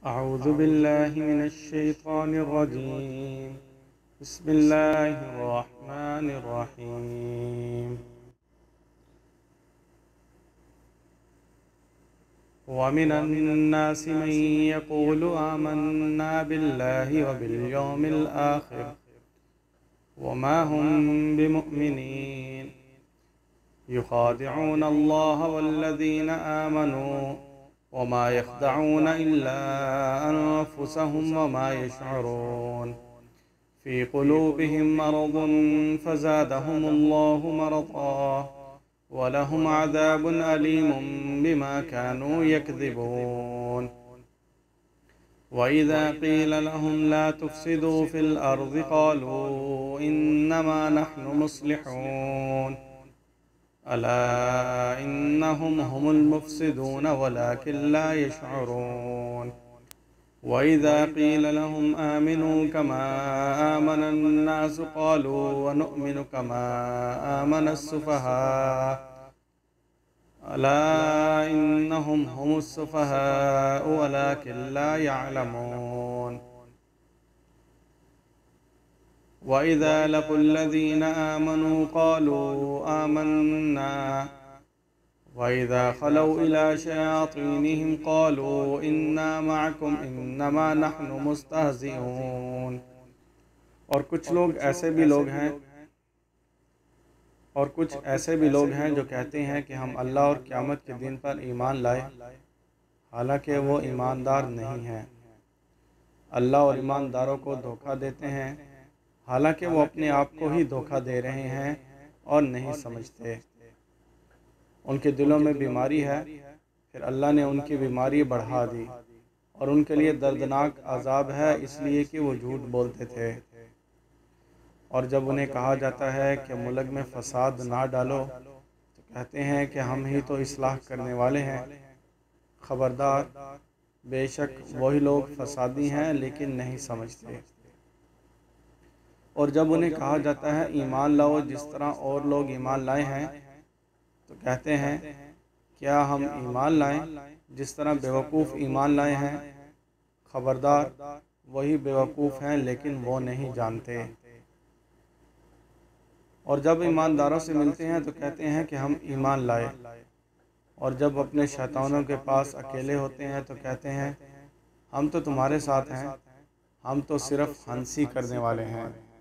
अऊज़ु बिल्लाहि मिनश्शैतानिर्रजीम। बिस्मिल्लाहिर्रहमानिर्रहीम। वमिनन्नासि मन यक़ूलु आमन्ना बिल्लाहि व बिल आखिर वमा हुम बिमुमिनीन युखादिऊन अल्लाह वल्लज़ीना आमनू वमा यख़दऊन इल्ला अनफुसहुम वमा यशऊरून फ़ी क़ुलूबिहिम मरज़ुन फ़ज़ादहुमुल्लाहु मरज़ा वलहुम अज़ाबुन अलीमुम बिमा कानू यकज़िबून। वइज़ा क़ील लहुम ला तुफ़सिदू फ़िल अर्ज़ि क़ालू इन्नमा नहनु मुस्लिहून अला इन्नहुम हुमुल मुफ़सिदून वलाकिन ला यशऊरून। वइज़ा क़ील लहुम आमिनू कमा आमनन्नासु क़ालू वनुअमिनु कमा आमनस्सुफ़हाअ अला इन्नहुम हुमुस्सुफ़हाअ वलाकिन ला यअलमून। वइज़ा लक़ुल्लज़ीना आमनू क़ालू आमन्ना वइज़ा ख़लौ इला शयातीनिहिम क़ालू इन्ना मअकुम इन्नमा नहनु मुस्तहज़िऊन। और कुछ ऐसे भी लोग हैं जो कहते हैं कि हम अल्लाह और क़यामत के दिन पर ईमान लाए, हालांकि वो ईमानदार नहीं हैं। अल्लाह और ईमानदारों को धोखा देते हैं, हालांकि वो अपने आप को ही धोखा दे रहे हैं और नहीं समझते। उनके दिलों में बीमारी है, फिर अल्लाह ने उनकी बीमारी बढ़ा दी और उनके लिए दर्दनाक अजाब है, इसलिए कि वो झूठ बोलते थे। और जब उन्हें कहा जाता है कि मुल्क में फ़साद ना डालो, तो कहते हैं कि हम ही तो इस्लाह करने वाले हैं। ख़बरदार, बेशक वही लोग फ़सादी हैं लेकिन नहीं समझते। और जब उन्हें कहा जाता है ईमान लाओ जिस तरह और लोग ईमान लाए हैं, तो कहते हैं क्या हम ईमान लाएं जिस तरह बेवकूफ़ ईमान लाए हैं। ख़बरदार, वही बेवकूफ़ हैं लेकिन वो नहीं जानते। और जब ईमानदारों से मिलते हैं तो कहते हैं कि हम ईमान लाए, और जब अपने शैतानों के पास अकेले होते हैं तो कहते हैं हम तो तुम्हारे साथ हैं, हम तो सिर्फ़ हंसी करने वाले हैं।